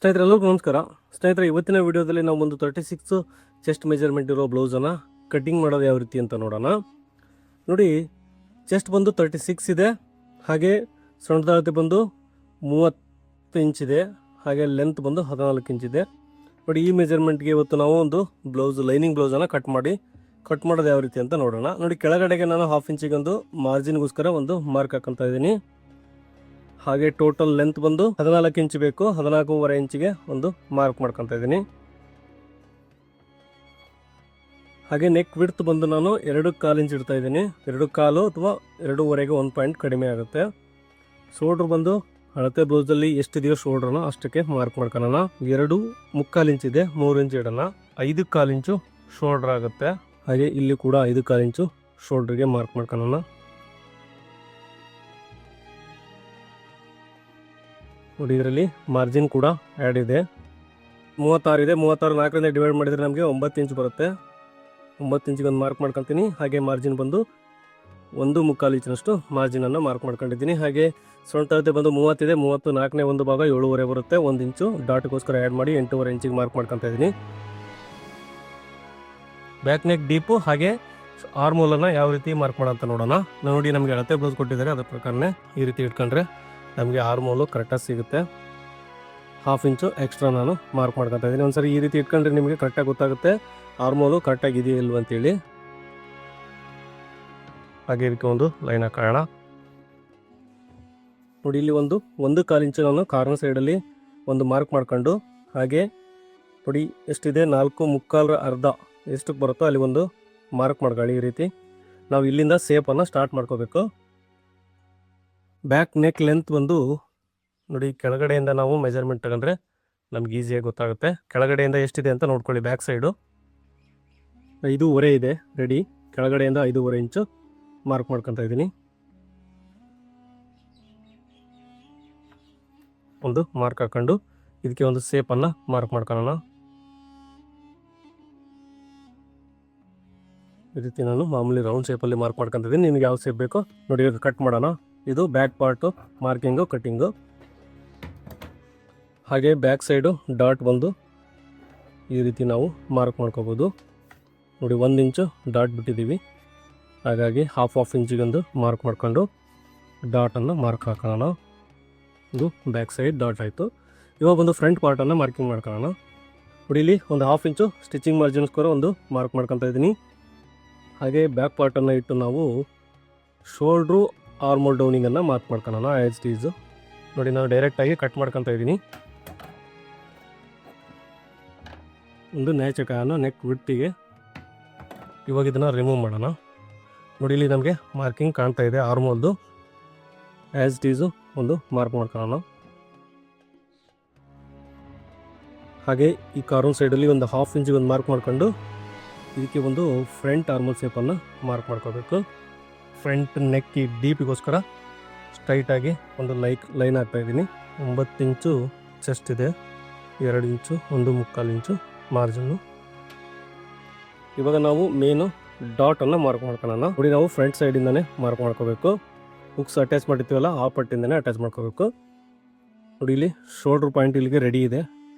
ಸ್ನೇಹಿತರೆಲ್ಲರಿಗೂ ನಮಸ್ಕಾರ. ಸ್ನೇಹಿತರೆ, ಇವತ್ತಿನ ವಿಡಿಯೋದಲ್ಲಿ ನಾವು ಒಂದು 36 ಚೆಸ್ಟ್ ಮೆಜರ್ಮೆಂಟ್ ಇರೋ ಬ್ಲೌಸನ್ನು ಕಟ್ಟಿಂಗ್ ಮಾಡೋದು ಯಾವ ರೀತಿ ಅಂತ ನೋಡೋಣ. ನೋಡಿ, ಚೆಸ್ಟ್ ಬಂದು 36 ಇದೆ, ಹಾಗೆ ಸೊಂಟದ ಅಳತೆ ಬಂದು 30 ಇಂಚಿದೆ, ಹಾಗೆ ಲೆಂತ್ ಬಂದು 14 ಇಂಚಿದೆ. ನೋಡಿ, ಈ ಮೆಜರ್ಮೆಂಟ್ಗೆ ಇವತ್ತು ನಾವು ಒಂದು ಲೈನಿಂಗ್ ಬ್ಲೌಸನ್ನು ಕಟ್ ಮಾಡೋದು ಯಾವ ರೀತಿ ಅಂತ ನೋಡೋಣ. ನೋಡಿ, ಕೆಳಗಡೆಗೆ ನಾನು 1/2 ಇಂಚಿಗೆ ಒಂದು ಮಾರ್ಜಿನ್ಗೋಸ್ಕರ ಒಂದು ಮಾರ್ಕ್ ಹಾಕೊತಾ ಇದ್ದೀನಿ. ಹಾಗೆ ಟೋಟಲ್ ಲೆಂತ್ ಬಂದು 14 ಇಂಚ್ ಬೇಕು, 14.5 ಇಂಚಿಗೆ ಒಂದು ಮಾರ್ಕ್ ಮಾಡ್ಕೊತಾ ಇದ್ದೀನಿ. ಹಾಗೆ ನೆಕ್ ವಿಡ್ತ್ ಬಂದು ನಾನು 2.25 ಇಂಚ್ ಇಡ್ತಾ ಇದ್ದೀನಿ. 2.25 ಅಥವಾ 2.5ಗೆ 1 ಪಾಯಿಂಟ್ ಕಡಿಮೆ ಆಗುತ್ತೆ. ಶೋಲ್ಡ್ರ್ ಬಂದು ಅಳತೆ ಬ್ಲೌಸಲ್ಲಿ ಎಷ್ಟಿದೆಯೋ ಶೋಲ್ಡ್ರನ್ನ ಅಷ್ಟಕ್ಕೆ ಮಾರ್ಕ್ ಮಾಡ್ಕೊಳ್ಳೋಣ. 2.25 ಇಂಚ್ ಇದೆ, 3 ಇಂಚ್ ಇಡೋಣ. 5.25 ಇಂಚು ಶೋಲ್ಡ್ರ್ ಆಗುತ್ತೆ. ಹಾಗೆ ಇಲ್ಲಿ ಕೂಡ 5.25 ಇಂಚು ಶೋಲ್ಡ್ರಿಗೆ ಮಾರ್ಕ್ ಮಾಡ್ಕೊಳ್ಳೋಣ. ನೋಡಿ, ಇದರಲ್ಲಿ ಮಾರ್ಜಿನ್ ಕೂಡ ಆ್ಯಡ್ ಇದೆ. 36 ಇದೆ. 36 4ರಿಂದ ಡಿವೈಡ್ ಮಾಡಿದರೆ ನಮಗೆ 9 ಇಂಚ್ ಬರುತ್ತೆ. 9 ಇಂಚಿಗೆ ಒಂದು ಮಾರ್ಕ್ ಮಾಡ್ಕೊತೀನಿ. ಹಾಗೆ ಮಾರ್ಜಿನ್ ಬಂದು 1.25 ಇಂಚಿನಷ್ಟು ಮಾರ್ಜಿನನ್ನು ಮಾರ್ಕ್ ಮಾಡ್ಕೊಂಡಿದ್ದೀನಿ. ಹಾಗೆ ಸೊಂಟ ಅಳತೆ ಬಂದು 30 ಇದೆ. 30 4ನೇ ಒಂದು ಭಾಗ 7.5 ಬರುತ್ತೆ. 1 ಇಂಚು ಡಾಟ್ಗೋಸ್ಕರ ಆ್ಯಡ್ ಮಾಡಿ 8.5 ಇಂಚಿಗೆ ಮಾರ್ಕ್ ಮಾಡ್ಕೊತಾ ಇದ್ದೀನಿ. ಬ್ಯಾಕ್ ನೆಕ್ ಡೀಪು ಹಾಗೆ ಆರ್ಮೋಲನ್ನು ಯಾವ ರೀತಿ ಮಾರ್ಕ್ ಮಾಡೋಂತ ನೋಡೋಣ. ನೋಡಿ, ನಮಗೆ ಅಳತೆ ಬ್ಲೌಸ್ ಕೊಟ್ಟಿದ್ದಾರೆ, ಅದ್ರ ಪ್ರಕಾರನೇ ಈ ರೀತಿ ಇಟ್ಕೊಂಡ್ರೆ ನಮಗೆ ಆರ್ಮೋಲು ಕರೆಕ್ಟಾಗಿ ಸಿಗುತ್ತೆ. 1/2 ಇಂಚು ಎಕ್ಸ್ಟ್ರಾ ನಾನು ಮಾರ್ಕ್ ಮಾಡ್ಕೊತಾ ಇದ್ದೀನಿ. ಒಂದ್ಸರಿ ಈ ರೀತಿ ಇಟ್ಕೊಂಡ್ರೆ ನಿಮಗೆ ಕರೆಕ್ಟಾಗಿ ಗೊತ್ತಾಗುತ್ತೆ ಆರ್ಮೋಲು ಕರೆಕ್ಟಾಗಿ ಇದೆಯಾ ಇಲ್ವ ಅಂತೇಳಿ. ಹಾಗೆ ಇದಕ್ಕೆ ಒಂದು ಲೈನ್ ಹಾಕೋಣ. ನೋಡಿ, ಇಲ್ಲಿ 1.25 ಇಂಚು ನಾನು ಕಾರ್ನರ್ ಸೈಡಲ್ಲಿ ಒಂದು ಮಾರ್ಕ್ ಮಾಡ್ಕೊಂಡು, ಹಾಗೆ ನೋಡಿ ಎಷ್ಟಿದೆ 4.25 ಅರ್ಧ ಎಷ್ಟಕ್ಕೆ ಬರುತ್ತೋ ಅಲ್ಲಿ ಒಂದು ಮಾರ್ಕ್ ಮಾಡ್ಕೊಳ್ಳಿ. ಈ ರೀತಿ ನಾವು ಇಲ್ಲಿಂದ ಸೇಪನ್ನು ಸ್ಟಾರ್ಟ್ ಮಾಡ್ಕೋಬೇಕು. ಬ್ಯಾಕ್ ನೆಕ್ ಲೆಂತ್ ಬಂದು ನೋಡಿ, ಕೆಳಗಡೆಯಿಂದ ನಾವು ಮೆಜರ್ಮೆಂಟ್ ತಗೊಂಡ್ರೆ ನಮ್ಗೆ ಈಸಿಯಾಗಿ ಗೊತ್ತಾಗುತ್ತೆ. ಕೆಳಗಡೆಯಿಂದ ಎಷ್ಟಿದೆ ಅಂತ ನೋಡ್ಕೊಳ್ಳಿ. ಬ್ಯಾಕ್ ಸೈಡು 5.5 ಇದೆ ರೆಡಿ. ಕೆಳಗಡೆಯಿಂದ 5.5 ಇಂಚು ಮಾರ್ಕ್ ಮಾಡ್ಕೊತಾ ಇದ್ದೀನಿ. ಒಂದು ಮಾರ್ಕ್ ಹಾಕೊಂಡು ಇದಕ್ಕೆ ಒಂದು ಸೇಪನ್ನು ಮಾರ್ಕ್ ಮಾಡ್ಕೊಳ್ಳೋಣ. ಈ ರೀತಿ ನಾನು ಮಾಮೂಲಿ ರೌಂಡ್ ಶೇಪಲ್ಲಿ ಮಾರ್ಕ್ ಮಾಡ್ಕೊತಾ ಇದ್ದೀನಿ. ನಿಮಗೆ ಯಾವ ಶೇಪ್ ಬೇಕೋ ನೋಡಿ, ಕಟ್ ಮಾಡೋಣ. ಇದು ಬ್ಯಾಕ್ ಪಾರ್ಟು ಮಾರ್ಕಿಂಗು ಕಟ್ಟಿಂಗು. ಹಾಗೆ ಬ್ಯಾಕ್ ಸೈಡು ಡಾಟ್ ಬಂದು ಈ ರೀತಿ ನಾವು ಮಾರ್ಕ್ ಮಾಡ್ಕೋಬೋದು. ನೋಡಿ, 1 ಇಂಚು ಡಾಟ್ ಬಿಟ್ಟಿದ್ದೀವಿ, ಹಾಗಾಗಿ 1/2 ಇಂಚಿಗೊಂದು ಮಾರ್ಕ್ ಮಾಡ್ಕೊಂಡು ಡಾಟನ್ನು ಮಾರ್ಕ್ ಹಾಕೋಣ. ಇದು ಬ್ಯಾಕ್ ಸೈಡ್ ಡಾಟ್ ಆಯಿತು. ಇವಾಗ ಒಂದು ಫ್ರಂಟ್ ಪಾರ್ಟನ್ನು ಮಾರ್ಕಿಂಗ್ ಮಾಡ್ಕೊಳ್ಳೋಣ. ನೋಡಿ, ಇಲ್ಲಿ ಒಂದು 1/2 ಇಂಚು ಸ್ಟಿಚಿಂಗ್ ಮಾರ್ಜಿನ್ಸ್ಕೋರ ಒಂದು ಮಾರ್ಕ್ ಮಾಡ್ಕೊತಾ ಇದ್ದೀನಿ. ಹಾಗೆ ಬ್ಯಾಕ್ ಪಾರ್ಟನ್ನು ಇಟ್ಟು ನಾವು ಶೋಲ್ಡ್ರು ಆರ್ಮೋಲ್ ಡೌನಿಂಗನ್ನು ಮಾರ್ಕ್ ಮಾಡ್ಕೊಳ್ಳೋಣ ಆ್ಯಸ್ ಟೀಸು. ನೋಡಿ, ನಾನು ಡೈರೆಕ್ಟಾಗಿ ಕಟ್ ಮಾಡ್ಕೊತಾ ಇದ್ದೀನಿ. ಒಂದು ನ್ಯಾಚಕಾಯನ್ನು ನೆಕ್ ವಿಡ್ತಿಗೆ ಇವಾಗ ಇದನ್ನು ರಿಮೂವ್ ಮಾಡೋಣ. ನೋಡಿ, ಇಲ್ಲಿ ನಮಗೆ ಮಾರ್ಕಿಂಗ್ ಕಾಣ್ತಾ ಇದೆ ಆರ್ಮೋಲ್ದು. ಆ್ಯಸ್ ಟೀಸು ಒಂದು ಮಾರ್ಕ್ ಮಾಡ್ಕೊಳ್ಳೋಣ. ಹಾಗೆ ಈ ಕಾರ್ನರ್ ಸೈಡಲ್ಲಿ ಒಂದು 1/2 ಇಂಚಿಗೆ ಒಂದು ಮಾರ್ಕ್ ಮಾಡ್ಕೊಂಡು ಇದಕ್ಕೆ ಒಂದು ಫ್ರಂಟ್ ಆರ್ಮೋಲ್ ಶೇಪನ್ನು ಮಾರ್ಕ್ ಮಾಡ್ಕೋಬೇಕು. ಫ್ರಂಟ್ ನೆಕ್ ಡೀಪಿಗೋಸ್ಕರ ಸ್ಟ್ರೈಟಾಗಿ ಒಂದು ಲೈನ್ ಹಾಕ್ತಾಯಿದ್ದೀನಿ. 9 ಇಂಚು ಚೆಸ್ಟ್ ಇದೆ, 2 ಇಂಚು 1.25 ಇಂಚು ಮಾರ್ಜಿನ್ನು. ಇವಾಗ ನಾವು ಮೇನು ಡಾಟನ್ನು ಮಾರ್ಕ್ ಮಾಡ್ಕೊಳ್ಳೋಣ. ನೋಡಿ, ನಾವು ಫ್ರಂಟ್ ಸೈಡಿಂದನೇ ಮಾರ್ಕ್ ಮಾಡ್ಕೋಬೇಕು. ಹುಕ್ಸ್ ಅಟ್ಯಾಚ್ ಮಾಡಿರ್ತೀವಲ್ಲ ಆ ಪಟ್ಟಿಂದನೇ ಅಟ್ಯಾಚ್ ಮಾಡ್ಕೋಬೇಕು. ನೋಡಿ, ಇಲ್ಲಿ ಶೋಲ್ಡ್ರ್ ಪಾಯಿಂಟ್ ಇಲ್ಲಿಗೆ ರೆಡಿ ಇದೆ.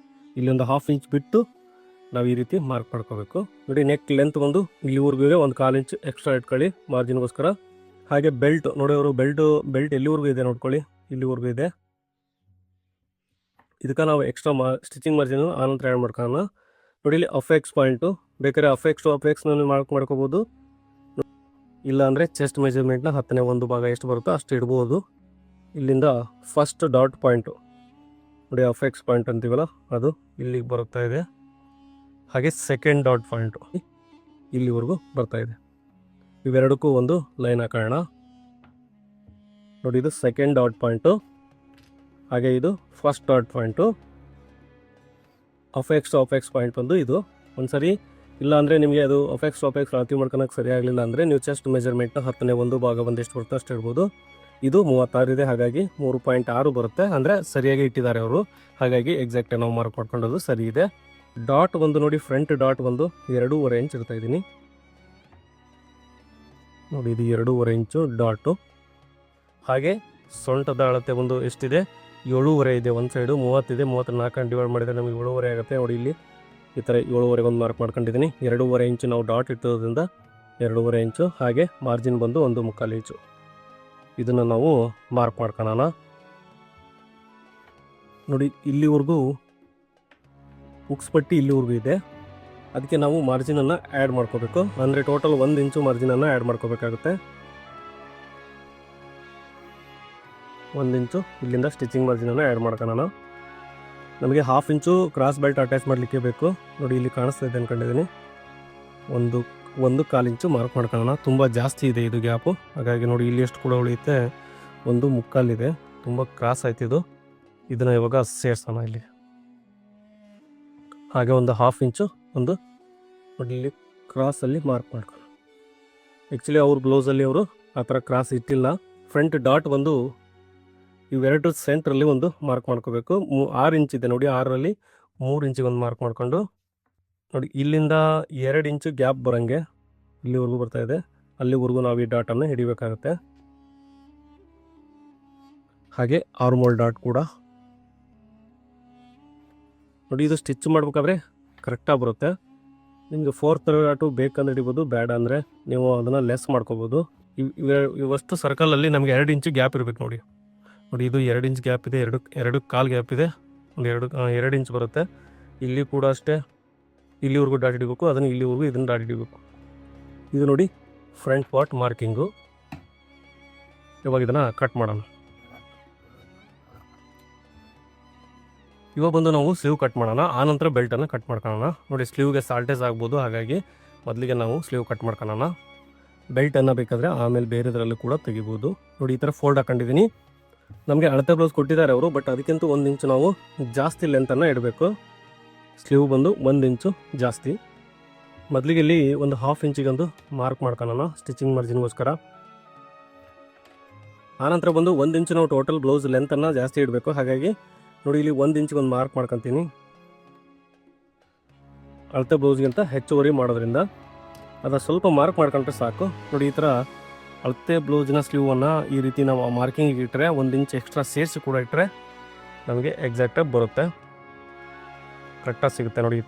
ಇಲ್ಲಿ ಒಂದು 1/2 ಇಂಚ್ ಬಿಟ್ಟು ನಾವು ಈ ರೀತಿ ಮಾರ್ಕ್ ಮಾಡ್ಕೋಬೇಕು. ನೋಡಿ, ನೆಕ್ ಲೆಂತ್ ಬಂದು ಇಲ್ಲಿವರೆಗೂ ಇದೆ. 1/4 ಇಂಚ್ ಎಕ್ಸ್ಟ್ರಾ ಇಟ್ಕೊಳ್ಳಿ ಮಾರ್ಜಿನ್ಗೋಸ್ಕರ. ಹಾಗೆ ಬೆಲ್ಟ್ ನೋಡಿ, ಅವರು ಬೆಲ್ಟ್ ಎಲ್ಲಿವರೆಗೂ ಇದೆ ನೋಡ್ಕೊಳ್ಳಿ, ಇಲ್ಲಿವರೆಗೂ ಇದೆ. ಇದಕ್ಕೆ ನಾವು ಎಕ್ಸ್ಟ್ರಾ ಸ್ಟಿಚಿಂಗ್ ಮಾರ್ಜಿನ್ ಆನಂತರ ಆ್ಯಡ್ ಮಾಡ್ಕೊಳ್ಳೋಣ. ನೋಡಿ, ಇಲ್ಲಿ ಅಫೆಕ್ಸ್ ಪಾಯಿಂಟು ಬೇಕಾದ್ರೆ ಅಫೆಕ್ಸ್ನ ಮಾರ್ಕ್ ಮಾಡ್ಕೋಬೋದು. ಇಲ್ಲ ಅಂದರೆ ಚೆಸ್ಟ್ ಮೆಜರ್ಮೆಂಟ್ನ 10ನೇ ಒಂದು ಭಾಗ ಎಷ್ಟು ಬರುತ್ತೋ ಅಷ್ಟು ಇಡ್ಬೋದು. ಇಲ್ಲಿಂದ ಫಸ್ಟ್ ಡಾಟ್ ಪಾಯಿಂಟು ನೋಡಿ, ಅಫೆಕ್ಸ್ ಪಾಯಿಂಟ್ ಅಂತೀವಲ್ಲ ಅದು ಇಲ್ಲಿಗೆ ಬರುತ್ತಾ ಇದೆ. ಹಾಗೆ ಸೆಕೆಂಡ್ ಡಾಟ್ ಪಾಯಿಂಟು ಇಲ್ಲಿವರೆಗೂ ಬರ್ತಾ ಇದೆ. ಇವೆರಡಕ್ಕೂ ಒಂದು ಲೈನ್ ಹಾಕೋಣ. ನೋಡಿ, ಇದು ಸೆಕೆಂಡ್ ಡಾಟ್ ಪಾಯಿಂಟು, ಹಾಗೆ ಇದು ಫಸ್ಟ್ ಡಾಟ್ ಪಾಯಿಂಟು. ಅಫೆಕ್ಸ್ ಪಾಯಿಂಟ್ ಬಂದು ಇದು. ಒಂದ್ಸರಿ ಇಲ್ಲ ಅಂದರೆ ನಿಮಗೆ ಅದು ಅಫೆಕ್ಸ್ ಅಳತೆ ಮಾಡ್ಕೊಳಕ್ಕೆ ಸರಿ ಆಗಲಿಲ್ಲ ಅಂದರೆ ನೀವು ಚೆಸ್ಟ್ ಮೆಜರ್ಮೆಂಟ್ನ 10ನೇ ಒಂದು ಭಾಗ ಬಂದೆಷ್ಟು ಬರುತ್ತೆ ಅಷ್ಟು ಇಡ್ಬೋದು. ಇದು 36 ಇದೆ, ಹಾಗಾಗಿ 3.6 ಬರುತ್ತೆ. ಅಂದರೆ ಸರಿಯಾಗಿ ಇಟ್ಟಿದ್ದಾರೆ ಅವರು, ಹಾಗಾಗಿ ಎಕ್ಸಾಕ್ಟಾಗಿ ನಾವು ಮಾರ್ಕ್ ಮಾಡ್ಕೊಂಡದ್ದು ಸರಿ ಇದೆ. ಡಾಟ್ ಒಂದು ನೋಡಿ, ಫ್ರಂಟ್ ಡಾಟ್ ಒಂದು 2.5 ಇಂಚ್ ಇಡ್ತಾ ಇದ್ದೀನಿ. ನೋಡಿ, ಇದು 2.5 ಇಂಚು ಡಾಟು. ಹಾಗೆ ಸೊಂಟದ ಅಳತೆ ಒಂದು ಎಷ್ಟಿದೆ 7.5 ಇದೆ ಒಂದು ಸೈಡು, 30 ಇದೆ. 34 ಡಿವೈಡ್ ಮಾಡಿದರೆ ನಮಗೆ 7.5 ಆಗುತ್ತೆ. ನೋಡಿ ಇಲ್ಲಿ ಈ ಥರ 7.5 ಒಂದು ಮಾರ್ಕ್ ಮಾಡ್ಕೊಂಡಿದ್ದೀನಿ. 2.5 ಇಂಚು ನಾವು ಡಾಟ್ ಇಟ್ಟಿರೋದ್ರಿಂದ 2.5 ಇಂಚು, ಹಾಗೆ ಮಾರ್ಜಿನ್ ಬಂದು 1.25 ಇಂಚು. ಇದನ್ನು ನಾವು ಮಾರ್ಕ್ ಮಾಡ್ಕೊಳ್ಳೋಣ. ನೋಡಿ ಇಲ್ಲಿವರೆಗೂ ಹುಕ್ಸ್ ಪಟ್ಟಿ ಇಲ್ಲಿವರೆಗೂ ಇದೆ. ಅದಕ್ಕೆ ನಾವು ಮಾರ್ಜಿನನ್ನು ಆ್ಯಡ್ ಮಾಡ್ಕೋಬೇಕು. ಅಂದರೆ ಟೋಟಲ್ 1 ಇಂಚು ಮಾರ್ಜಿನನ್ನು ಆ್ಯಡ್ ಮಾಡ್ಕೋಬೇಕಾಗುತ್ತೆ. 1 ಇಂಚು ಇಲ್ಲಿಂದ ಸ್ಟಿಚಿಂಗ್ ಮಾರ್ಜಿನನ್ನು ಆ್ಯಡ್ ಮಾಡ್ಕೊಳ್ಳೋಣ. ನಮಗೆ 1/2 ಇಂಚು ಕ್ರಾಸ್ ಬೆಲ್ಟ್ ಅಟ್ಯಾಚ್ ಮಾಡಲಿಕ್ಕೆ ಬೇಕು. ನೋಡಿ ಇಲ್ಲಿ ಕಾಣಿಸ್ತಾ ಇದೆ ಅಂದ್ಕೊಂಡಿದ್ದೀನಿ. 1.25 ಇಂಚು ಮಾರ್ಕ್ ಮಾಡ್ಕೊಳ್ಳೋಣ. ತುಂಬ ಜಾಸ್ತಿ ಇದೆ ಇದು ಗ್ಯಾಪು, ಹಾಗಾಗಿ ನೋಡಿ ಇಲ್ಲಿ ಎಷ್ಟು ಕೂಡ ಉಳಿಯುತ್ತೆ, 1.25 ಇದೆ. ತುಂಬ ಕ್ರಾಸ್ ಆಯ್ತು ಇದು. ಇದನ್ನು ಇವಾಗ ಸೇರಿಸೋಣ ಇಲ್ಲಿ. ಹಾಗೆ ಒಂದು 1/2 ಇಂಚು ಒಂದು ನೋಡಿ ಇಲ್ಲಿ ಕ್ರಾಸಲ್ಲಿ ಮಾರ್ಕ್ ಮಾಡ್ಕೊಳ್ಳೋಣ. ಆ್ಯಕ್ಚುಲಿ ಅವ್ರ ಬ್ಲೌಸಲ್ಲಿ ಅವರು ಆ ಥರ ಕ್ರಾಸ್ ಇಟ್ಟಿಲ್ಲ. ಫ್ರಂಟ್ ಡಾಟ್ ಬಂದು ಇವೆರಡು ಸೆಂಟ್ರಲ್ಲಿ ಒಂದು ಮಾರ್ಕ್ ಮಾಡ್ಕೋಬೇಕು. 6 ಇಂಚ್ ಇದೆ ನೋಡಿ, 6ರಲ್ಲಿ 3 ಇಂಚಿಗೆ ಒಂದು ಮಾರ್ಕ್ ಮಾಡ್ಕೊಂಡು ನೋಡಿ ಇಲ್ಲಿಂದ 2 ಇಂಚು ಗ್ಯಾಪ್ ಬರೋಂಗೆ ಇಲ್ಲಿವರೆಗೂ ಬರ್ತಾ ಇದೆ. ಅಲ್ಲಿವರೆಗೂ ನಾವು ಈ ಡಾಟನ್ನು ಹಿಡಿಬೇಕಾಗುತ್ತೆ. ಹಾಗೆ ಆರ್ಮೋಲ್ ಡಾಟ್ ಕೂಡ ನೋಡಿ, ಇದು ಸ್ಟಿಚ್ ಮಾಡ್ಬೇಕಾದ್ರೆ ಕರೆಕ್ಟಾಗಿ ಬರುತ್ತೆ. ನಿಮಗೆ 4th ಡಾಟು ಬೇಕಂದ್ರೆ ಹಿಡಿಬೋದು, ಬೇಡ ಅಂದರೆ ನೀವು ಅದನ್ನು ಲೆಸ್ ಮಾಡ್ಕೋಬೋದು. ಇವಷ್ಟು ಸರ್ಕಲಲ್ಲಿ ನಮಗೆ 2 ಇಂಚು ಗ್ಯಾಪ್ ಇರಬೇಕು. ನೋಡಿ ಇದು 2 ಇಂಚ್ ಗ್ಯಾಪ್ ಇದೆ, 2.25 ಗ್ಯಾಪ್ ಇದೆ. ಒಂದು 2 ಇಂಚ್ ಬರುತ್ತೆ. ಇಲ್ಲಿ ಕೂಡ ಅಷ್ಟೇ, ಇಲ್ಲಿವರೆಗೂ ಡಾಟ್ ಹಿಡಿಬೇಕು, ಅದನ್ನು ಇಲ್ಲಿವರೆಗೂ ಇದನ್ನು ಡಾಟ್ ಹಿಡಿಬೇಕು. ಇದು ನೋಡಿ ಫ್ರಂಟ್ ಪಾರ್ಟ್ ಮಾರ್ಕಿಂಗು. ಇವಾಗ ಇದನ್ನು ಕಟ್ ಮಾಡೋಣ. ಇವಾಗ ಬಂದು ನಾವು ಸ್ಲೀವ್ ಕಟ್ ಮಾಡೋಣ. ಆನಂತರ ಬೆಲ್ಟನ್ನು ಕಟ್ ಮಾಡ್ಕೊಳ್ಳೋಣ. ನೋಡಿ ಸ್ಲೀವ್ಗೆ ಸಾಲ್ಟೇಜ್ ಆಗ್ಬೋದು, ಹಾಗಾಗಿ ಮೊದಲಿಗೆ ನಾವು ಸ್ಲೀವ್ ಕಟ್ ಮಾಡ್ಕೊಳ್ಳೋಣ. ಬೆಲ್ಟನ್ನು ಬೇಕಾದರೆ ಆಮೇಲೆ ಬೇರೆದರಲ್ಲೂ ಕೂಡ ತೆಗಿಬೋದು. ನೋಡಿ ಈ ಥರ ಫೋಲ್ಡ್ ಹಾಕೊಂಡಿದ್ದೀನಿ. ನಮಗೆ ಅಳತೆ ಬ್ಲೌಸ್ ಕೊಟ್ಟಿದ್ದಾರೆ ಅವರು, ಬಟ್ ಅದಕ್ಕಿಂತ 1 ಇಂಚು ನಾವು ಜಾಸ್ತಿ ಲೆಂತನ್ನು ಇಡಬೇಕು. ಸ್ಲೀವ್ ಬಂದು 1 ಇಂಚು ಜಾಸ್ತಿ. ಮೊದಲಿಗೆ ಇಲ್ಲಿ ಒಂದು 1/2 ಇಂಚಿಗೊಂದು ಮಾರ್ಕ್ ಮಾಡ್ಕೊಳ್ಳೋಣ ಸ್ಟಿಚಿಂಗ್ ಮಾರ್ಜಿನ್ಗೋಸ್ಕರ. ಆನಂತರ ಬಂದು 1 ಇಂಚು ನಾವು ಟೋಟಲ್ ಬ್ಲೌಸ್ ಲೆಂತನ್ನು ಜಾಸ್ತಿ ಇಡಬೇಕು. ಹಾಗಾಗಿ ನೋಡಿ ಇಲ್ಲಿ 1 ಇಂಚಿಗೆ ಒಂದು ಮಾರ್ಕ್ ಮಾಡ್ಕೊತೀನಿ. ಅಳತೆ ಬ್ಲೌಸ್ಗಿಂತ ಹೆಚ್ಚುವರಿ ಮಾಡೋದ್ರಿಂದ ಅದನ್ನು ಸ್ವಲ್ಪ ಮಾರ್ಕ್ ಮಾಡ್ಕೊಂಡ್ರೆ ಸಾಕು. ನೋಡಿ ಈ ಥರ ಅಳತೆ ಬ್ಲೌಸಿನ ಸ್ಲೀವನ್ನು ಈ ರೀತಿ ನಾವು ಮಾರ್ಕಿಂಗಿಗೆ ಇಟ್ಟರೆ 1 ಇಂಚ್ ಎಕ್ಸ್ಟ್ರಾ ಸೇರಿಸಿ ಕೂಡ ಇಟ್ಟರೆ ನಮಗೆ ಎಕ್ಸಾಕ್ಟಾಗಿ ಬರುತ್ತೆ, ಕರೆಕ್ಟಾಗಿ ಸಿಗುತ್ತೆ. ನೋಡಿ ಈ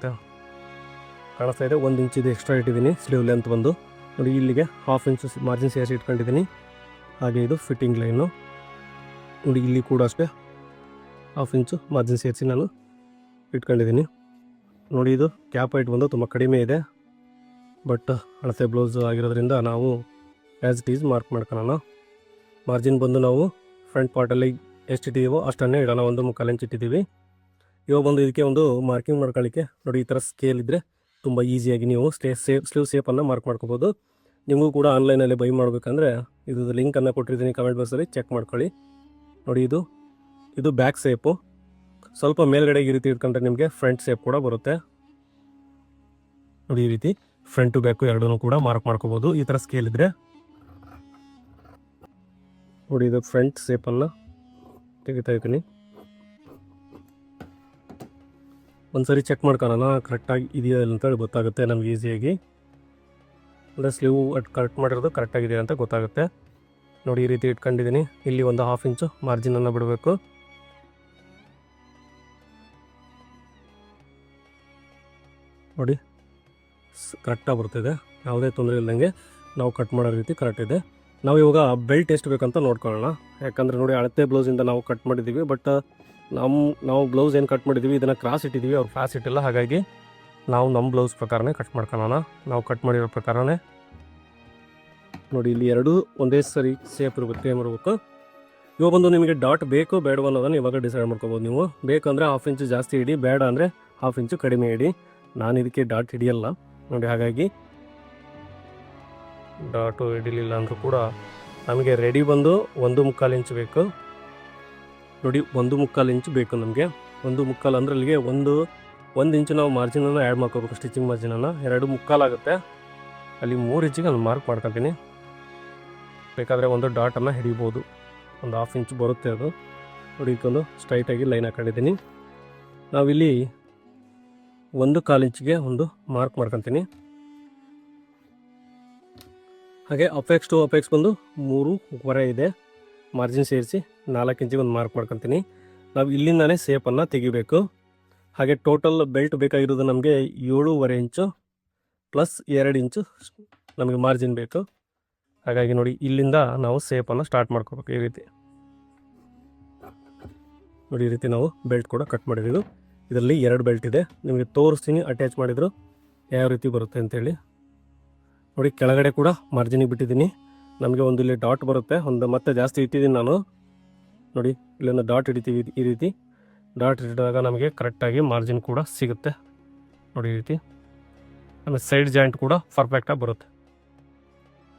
ಕಾಣಿಸ್ತಾ ಇದೆ, 1 ಇಂಚ್ ಇದು ಎಕ್ಸ್ಟ್ರಾ ಇಟ್ಟಿದ್ದೀನಿ. ಸ್ಲೀವ್ ಲೆಂತ್ ಬಂದು ನೋಡಿ ಇಲ್ಲಿಗೆ 1/2 ಇಂಚು ಮಾರ್ಜಿನ್ ಸೇರಿಸಿ ಇಟ್ಕೊಂಡಿದ್ದೀನಿ. ಹಾಗೆ ಇದು ಫಿಟ್ಟಿಂಗ್ ಲೈನು. ನೋಡಿ ಇಲ್ಲಿ ಕೂಡ ಅಷ್ಟೇ 1/2 ಇಂಚು ಮಾರ್ಜಿನ್ ಸೇರಿಸಿ ನಾನು ಇಟ್ಕೊಂಡಿದ್ದೀನಿ. ನೋಡಿ ಇದು ಕ್ಯಾಪ್ ಹೈಟ್ ಬಂದು ತುಂಬ ಕಡಿಮೆ ಇದೆ, ಬಟ್ ಅಳತೆ ಬ್ಲೌಸ್ ಆಗಿರೋದ್ರಿಂದ ನಾವು ಆ್ಯಸ್ ಇಟ್ ಈಸ್ ಮಾರ್ಕ್ ಮಾಡ್ಕೊಳ್ಳೋಣ. ಮಾರ್ಜಿನ್ ಬಂದು ನಾವು ಫ್ರಂಟ್ ಪಾರ್ಟಲ್ಲಿ ಎಷ್ಟು ಇಟ್ಟಿದ್ದೀವೋ ಅಷ್ಟನ್ನೇ ಇಡೋಣ. 1.25 ಇಂಚ್ ಇಟ್ಟಿದ್ದೀವಿ. ಇವಾಗ ಬಂದು ಇದಕ್ಕೆ ಒಂದು ಮಾರ್ಕಿಂಗ್ ಮಾಡ್ಕೊಳ್ಳಿಕ್ಕೆ ನೋಡಿ ಈ ಥರ ಸ್ಕೇಲ್ ಇದ್ದರೆ ತುಂಬ ಈಸಿಯಾಗಿ ನೀವು ಸ್ಲೀವ್ ಶೇಪನ್ನು ಮಾರ್ಕ್ ಮಾಡ್ಕೋಬೋದು. ನಿಮಗೂ ಕೂಡ ಆನ್ಲೈನಲ್ಲಿ ಬೈ ಮಾಡಬೇಕಂದ್ರೆ ಇದು ಲಿಂಕನ್ನು ಕೊಟ್ಟಿರ್ತೀನಿ, ಕಮೆಂಟ್ ಬಾಕ್ಸಲ್ಲಿ ಚೆಕ್ ಮಾಡ್ಕೊಳ್ಳಿ. ನೋಡಿ ಇದು ಬ್ಯಾಕ್ ಶೇಪು. ಸ್ವಲ್ಪ ಮೇಲ್ಗಡೆ ಈ ರೀತಿ ಇಟ್ಕೊಂಡ್ರೆ ನಿಮಗೆ ಫ್ರಂಟ್ ಶೇಪ್ ಕೂಡ ಬರುತ್ತೆ. ನೋಡಿ ಈ ರೀತಿ ಫ್ರಂಟು ಬ್ಯಾಕು ಎರಡೂ ಕೂಡ ಮಾರ್ಕ್ ಮಾಡ್ಕೋಬೋದು ಈ ಥರ ಸ್ಕೇಲ್ ಇದ್ದರೆ. ನೋಡಿ ಇದು ಫ್ರಂಟ್ ಶೇಪನ್ನು ತೆಗಿತಾ ಇದ್ದೀನಿ. ಒಂದ್ಸರಿ ಚೆಕ್ ಮಾಡ್ಕೊಳ್ಳೋಣ ಕರೆಕ್ಟಾಗಿ ಇದೆಯಾ ಅಂತೇಳಿ ಗೊತ್ತಾಗುತ್ತೆ ನಮ್ಗೆ ಈಸಿಯಾಗಿ. ಅಂದರೆ ಸ್ಲೀವ್ ಕಟ್ ಮಾಡಿರೋದು ಕರೆಕ್ಟಾಗಿದೆ ಅಂತ ಗೊತ್ತಾಗುತ್ತೆ. ನೋಡಿ ಈ ರೀತಿ ಇಟ್ಕೊಂಡಿದ್ದೀನಿ. ಇಲ್ಲಿ ಒಂದು 1/2 ಇಂಚು ಮಾರ್ಜಿನನ್ನು ಬಿಡಬೇಕು. ನೋಡಿ ಕರೆಕ್ಟಾಗಿ ಬರ್ತಿದೆ, ಯಾವುದೇ ತೊಂದರೆ ಇಲ್ಲದಂಗೆ ನಾವು ಕಟ್ ಮಾಡೋ ರೀತಿ ಕರೆಕ್ಟ್ ಇದೆ. ನಾವು ಇವಾಗ ಬೆಲ್ಟ್ ಎಷ್ಟು ಬೇಕಂತ ನೋಡ್ಕೊಳ್ಳೋಣ. ಯಾಕಂದರೆ ನೋಡಿ ಅಳತೆ ಬ್ಲೌಸಿಂದ ನಾವು ಕಟ್ ಮಾಡಿದ್ದೀವಿ, ಬಟ್ ನಾವು ಬ್ಲೌಸ್ ಏನು ಕಟ್ ಮಾಡಿದ್ದೀವಿ ಇದನ್ನು ಕ್ರಾಸ್ ಇಟ್ಟಿದ್ದೀವಿ, ಅವ್ರು ಫ್ಲಾಸ್ ಇಟ್ಟಿಲ್ಲ. ಹಾಗಾಗಿ ನಾವು ನಮ್ಮ ಬ್ಲೌಸ್ ಪ್ರಕಾರನೇ ಕಟ್ ಮಾಡ್ಕೊಳ್ಳೋಣ. ನಾವು ಕಟ್ ಮಾಡಿರೋ ಪ್ರಕಾರನೇ ನೋಡಿ ಇಲ್ಲಿ ಎರಡೂ ಒಂದೇ ಸರಿ ಸೇಫ್ ಇರಬೇಕು, ಸೇಮ್ ಇರಬೇಕು. ಇವಾಗ ಬಂದು ನಿಮಗೆ ಡಾಟ್ ಬೇಕು ಬೇಡವ ಅನ್ನೋದನ್ನು ಇವಾಗ ಡಿಸೈಡ್ ಮಾಡ್ಕೋಬೋದು. ನೀವು ಬೇಕಂದರೆ 1/2 ಇಂಚು ಜಾಸ್ತಿ ಇಡಿ, ಬೇಡ ಅಂದರೆ 1/2 ಇಂಚು ಕಡಿಮೆ ಇಡಿ. ನಾನು ಇದಕ್ಕೆ ಡಾಟ್ ಹಿಡಿಯಲ್ಲ ನೋಡಿ, ಹಾಗಾಗಿ ಡಾಟು ಹಿಡಿಲಿಲ್ಲ ಅಂದರೂ ಕೂಡ ನಮಗೆ ರೆಡಿ ಬಂದು 1.25 ಇಂಚು ಬೇಕು. ನೋಡಿ 1.25 ಇಂಚು ಬೇಕು ನಮಗೆ. 1.25 ಅಂದರೆ ಅಲ್ಲಿಗೆ 1 ಇಂಚು ನಾವು ಮಾರ್ಜಿನನ್ನು ಆ್ಯಡ್ ಮಾಡ್ಕೋಬೇಕು, ಸ್ಟಿಚಿಂಗ್ ಮಾರ್ಜಿನನ್ನು. 2.25 ಆಗುತ್ತೆ. ಅಲ್ಲಿ 3 ಇಂಚಿಗೆ ನಾನು ಮಾರ್ಕ್ ಮಾಡ್ಕೊತೀನಿ. ಬೇಕಾದರೆ ಒಂದು ಡಾಟನ್ನು ಹಿಡಿಬೋದು, ಒಂದು 1/2 ಇಂಚು ಬರುತ್ತೆ ಅದು. ನೋಡಿ ಇದಕ್ಕೊಂದು ಸ್ಟ್ರೈಟಾಗಿ ಲೈನ್ ಹಾಕೊಂಡಿದ್ದೀನಿ. ನಾವಿಲ್ಲಿ 1.25 ಇಂಚಿಗೆ ಒಂದು ಮಾರ್ಕ್ ಮಾಡ್ಕೊತೀನಿ. ಹಾಗೆ ಅಪೆಕ್ಸ್ ಟು ಅಪೆಕ್ಸ್ ಬಂದು 3.25 ಇದೆ. ಮಾರ್ಜಿನ್ ಸೇರಿಸಿ 4 ಇಂಚಿಗೆ ಒಂದು ಮಾರ್ಕ್ ಮಾಡ್ಕೊತೀನಿ. ನಾವು ಇಲ್ಲಿಂದಾನೇ ಸೇಪನ್ನು ತೆಗಿಬೇಕು. ಹಾಗೆ ಟೋಟಲ್ ಬೆಲ್ಟ್ ಬೇಕಾಗಿರೋದು ನಮಗೆ 7.5 ಇಂಚು ಪ್ಲಸ್ 2 ಇಂಚು ನಮಗೆ ಮಾರ್ಜಿನ್ ಬೇಕು. ಹಾಗಾಗಿ ನೋಡಿ ಇಲ್ಲಿಂದ ನಾವು ಸೇಪನ್ನು ಸ್ಟಾರ್ಟ್ ಮಾಡ್ಕೋಬೇಕು. ಈ ರೀತಿ ನೋಡಿ, ಈ ರೀತಿ ನಾವು ಬೆಲ್ಟ್ ಕೂಡ ಕಟ್ ಮಾಡಿದ್ದೀವಿ. ಇದರಲ್ಲಿ 2 ಬೆಲ್ಟ್ ಇದೆ, ನಿಮಗೆ ತೋರಿಸ್ತೀನಿ ಅಟ್ಯಾಚ್ ಮಾಡಿದ್ರು ಯಾವ ರೀತಿ ಬರುತ್ತೆ ಅಂತೇಳಿ. ನೋಡಿ ಕೆಳಗಡೆ ಕೂಡ ಮಾರ್ಜಿನಿಗೆ ಬಿಟ್ಟಿದ್ದೀನಿ. ನಮಗೆ ಒಂದು ಇಲ್ಲಿ ಡಾಟ್ ಬರುತ್ತೆ, ಒಂದು ಮತ್ತೆ ಜಾಸ್ತಿ ಇಟ್ಟಿದ್ದೀನಿ ನಾನು. ನೋಡಿ ಇಲ್ಲೊಂದು ಡಾಟ್ ಹಿಡಿತೀವಿ, ಈ ರೀತಿ ಡಾಟ್ ಹಿಡಿದಾಗ ನಮಗೆ ಕರೆಕ್ಟಾಗಿ ಮಾರ್ಜಿನ್ ಕೂಡ ಸಿಗುತ್ತೆ. ನೋಡಿ ಈ ರೀತಿ ಆಮೇಲೆ ಸೈಡ್ ಜಾಯಿಂಟ್ ಕೂಡ ಪರ್ಫೆಕ್ಟಾಗಿ ಬರುತ್ತೆ.